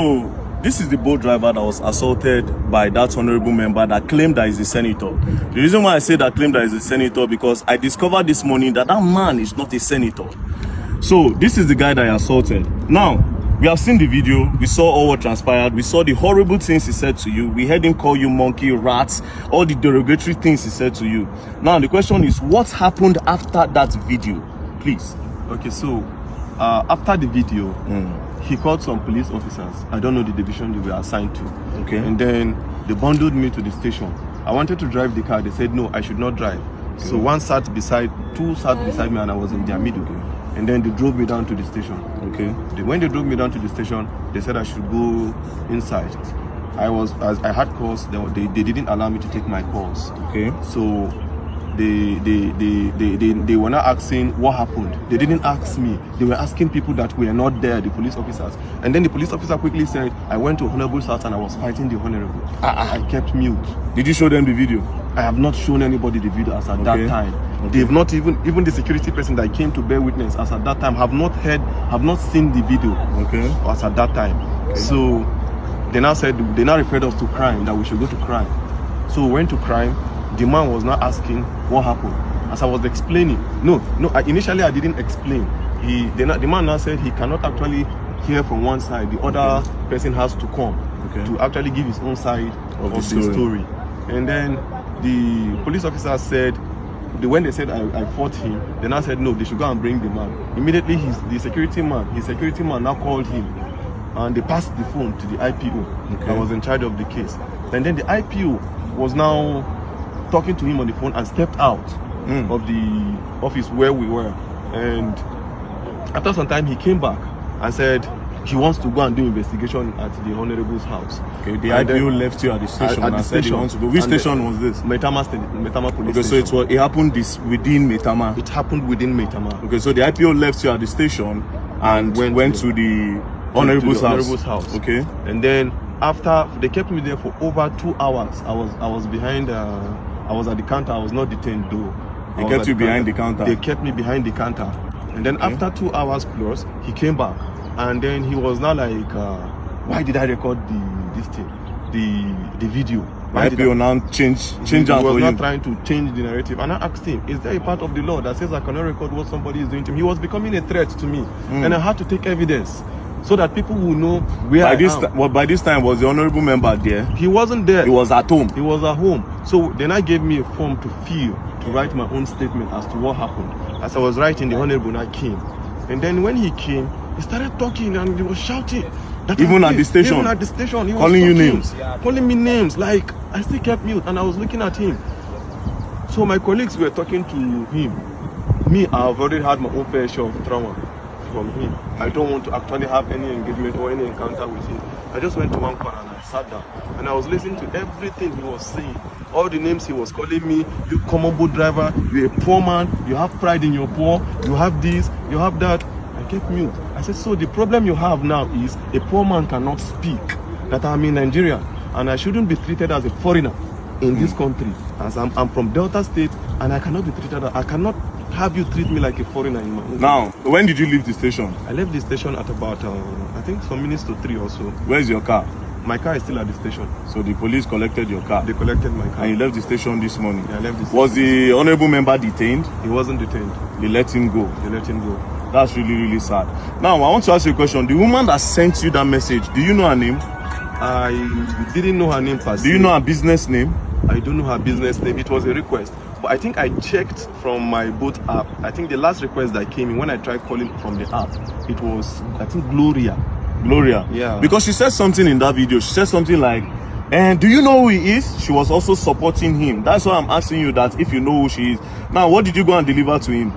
So this is the boat driver that was assaulted by that honorable member that claimed that he's a senator. The reason why I say that claimed that he's a senator, because I discovered this morning that that man is not a senator. So this is the guy that I assaulted. Now, we have seen the video, we saw all what transpired, we saw the horrible things he said to you, we heard him call you monkey, rats, all the derogatory things he said to you. Now the question is, what happened after that video? Please. Okay, so after the video, he called some police officers. I don't know the division they were assigned to. Okay. And then they bundled me to the station. I wanted to drive the car. They said no, I should not drive. Okay. So two sat beside me, and I was in their middle. Okay. And then they drove me down to the station. Okay. When they drove me down to the station, they said I should go inside. As I had calls, they didn't allow me to take my calls. Okay. So they were not asking what happened. They didn't ask me. They were asking people that were not there, the police officers. And then the police officer quickly said, I went to Honorable's house and I was fighting the Honorable. I kept mute. Did you show them the video? I have not shown anybody the video as at that time. Okay. They've not even the security person that came to bear witness as at that time have not seen the video. Okay. As at that time. Okay. So they now referred us to crime, that we should go to crime. So we went to crime. The man was not asking what happened. As I was explaining, initially I didn't explain. The man now said he cannot actually hear from one side. The other person has to come to actually give his own side of the story. And then the police officer said, when they said I fought him, they now said no, they should go and bring the man. Immediately his security man now called him, and they passed the phone to the IPO that was in charge of the case. And then the IPO was now talking to him on the phone and stepped out of the office where we were. And after some time he came back and said he wants to go and do investigation at the Honorable's house. Okay, the IPO left you at the station and said he wants to go. Which station was this? Metama police station. So it happened within Metama? It happened within Metama. Okay, so the IPO left you at the station and went to the Honorable's house. Okay. And then after, they kept me there for over 2 hours. I was behind I was at the counter. I was not detained though. They kept you behind the counter? They kept me behind the counter. And then after 2 hours plus, he came back. And then he was now like, why did I record the video? Why did I now change that for you? He was not trying to change the narrative. And I asked him, is there a part of the law that says I cannot record what somebody is doing to me? He was becoming a threat to me. And I had to take evidence so that people will know where I am. By this time, was the honorable member there? He wasn't there. He was at home? He was at home. So then I gave me a form to fill, to write my own statement as to what happened. As I was writing, the honorable I came. And then when he came, he started talking and he was shouting. Even at the station? Even at the station. He was calling you names? Calling me names. Like, I still kept mute and I was looking at him. So my colleagues were talking to him. Me, I've already had my own fair share of trauma from him. I don't want to actually have any engagement or any encounter with him. I just went to one corner and I sat down and I was listening to everything he was saying. All the names he was calling me: you common boat driver, you're a poor man, you have pride in your poor, you have this, you have that. I kept mute. I said, so the problem you have now is a poor man cannot speak, that I'm in Nigeria and I shouldn't be treated as a foreigner in this country, as I'm from Delta State, and I cannot be treated, I cannot have you treat me like a foreigner in my own. Now, when did you leave the station? I left the station at about, I think some minutes to 3 or so. Where's your car? My car is still at the station. So the police collected your car? They collected my car. And you left the station this morning? Yeah, I left the station. Was the honorable member detained? He wasn't detained. They let him go? They let him go. That's really, really sad. Now, I want to ask you a question. The woman that sent you that message, do you know her name? I didn't know her name per se. Do you know her business name? I don't know her business name. It was a request. But I think I checked from my boat app. I think the last request that came in when I tried calling from the app, it was, I think, Gloria. Gloria? Yeah. Because she said something in that video. She said something like, and do you know who he is? She was also supporting him. That's why I'm asking you that if you know who she is. Now, what did you go and deliver to him?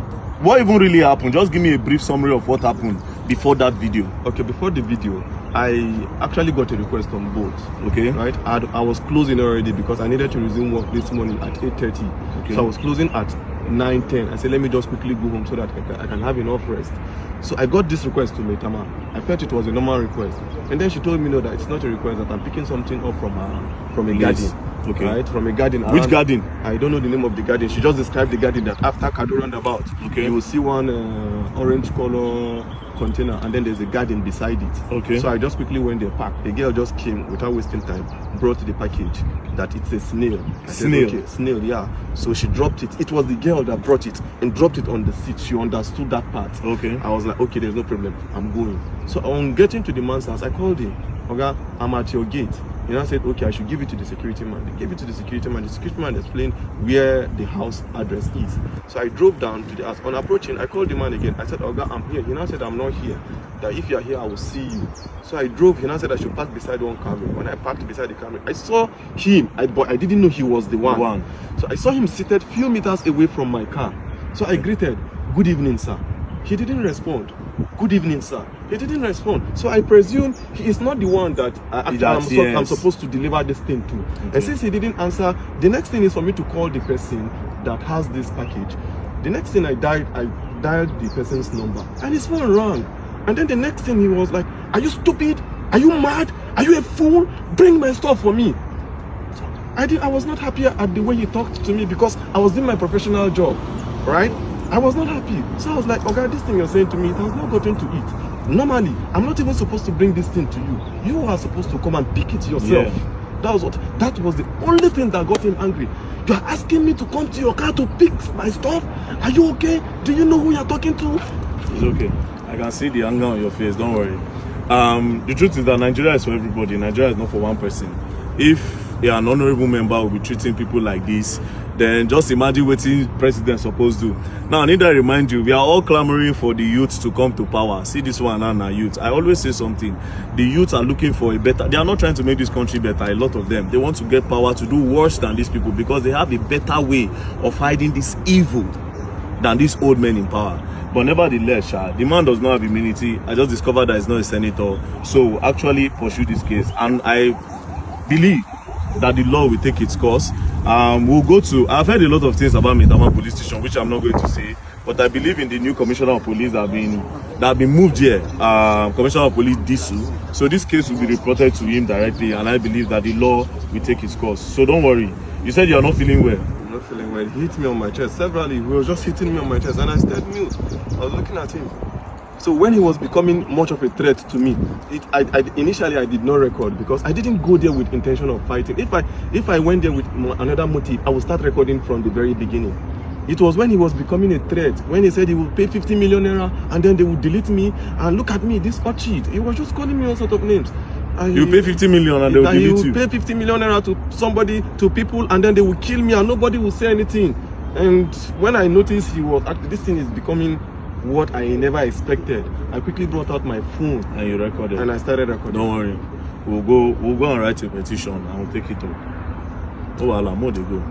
What even really happened? Just give me a brief summary of what happened before that video. Okay, before the video, I actually got a request on boat. Okay. Right? I was closing already because I needed to resume work this morning at 8:30. Okay. So I was closing at 9:10. I said, let me just quickly go home so that I can have enough rest. So I got this request to Metama. I felt it was a normal request. And then she told me, no, that it's not a request, that I'm picking something up from a garden. Okay. Right? From a garden. Which garden? I don't know the name of the garden. She just described the garden that after Kado roundabout, you will see one orange color container, and then there's a garden beside it. Okay. So I just quickly went there, parked. The girl just came without wasting time, brought the package that it's a snail. I Snail? said, okay, snail, yeah. So she dropped it. It was the girl that brought it and dropped it on the seat. She understood that part. Okay. I was like, okay, there's no problem. I'm going. So on getting to the man's house, I called him. Okay, I'm at your gate. And I said, okay, I should give it to the security man. They gave it to the security man. The security man explained where the house address is. So I drove down to the house. On approaching, I called the man again. I said, Oga, I'm here. He now said, I'm not here. That if you're here, I will see you. So I drove. He now said I should park beside one camera. When I parked beside the camera, I saw him, but I didn't know he was the one. So I saw him seated few meters away from my car. So I greeted, good evening, sir. He didn't respond. Good evening, sir. He didn't respond. So I presume he is not the one that I'm supposed to deliver this thing to. Okay. And since he didn't answer, the next thing is for me to call the person that has this package. The next thing I dialed the person's number, and his phone rang. And then the next thing he was like, are you stupid? Are you mad? Are you a fool? Bring my stuff for me. I was not happy at the way he talked to me because I was doing my professional job, right? I was not happy. So I was like, okay, this thing you're saying to me, it has not gotten to it. Normally, I'm not even supposed to bring this thing to you. You are supposed to come and pick it yourself. Yeah. That was the only thing that got him angry. You are asking me to come to your car to pick my stuff? Are you okay? Do you know who you're talking to? It's okay. I can see the anger on your face, don't worry. The truth is that Nigeria is for everybody. Nigeria is not for one person. If an honorable member will be treating people like this, then just imagine what the president is supposed to do. Now, I need to remind you, we are all clamoring for the youth to come to power. See this one and our youth. I always say something. The youth are looking for a better, they are not trying to make this country better, a lot of them. They want to get power to do worse than these people because they have a better way of hiding this evil than these old men in power. But nevertheless, the man does not have immunity. I just discovered that he's not a senator. So actually pursue this case. And I believe that the law will take its course. We'll go to, I've heard a lot of things about Maitama police station, which I'm not going to say, but I believe in the new commissioner of police that have been moved here, Commissioner of Police Disu. So this case will be reported to him directly, and I believe that the law will take its course. So don't worry. You said you are not feeling well. I'm not feeling well. He hit me on my chest severally. He was just hitting me on my chest, and I stayed mute. I was looking at him. So when he was becoming much of a threat to me, initially I did not record because I didn't go there with intention of fighting. If I went there with another motive, I would start recording from the very beginning. It was when he was becoming a threat, when he said he would pay 50 million naira and then they would delete me, and look at me, this orchid. He was just calling me all sort of names. You pay 50 million and they will delete you? He will pay 50 million naira to somebody, to people, and then they will kill me and nobody will say anything. And when I noticed he was, this thing is becoming what I never expected, I quickly brought out my phone and you recorded, and I started recording. Don't worry, we'll go and write a petition and we'll take it up. Oh, Allah, more they go.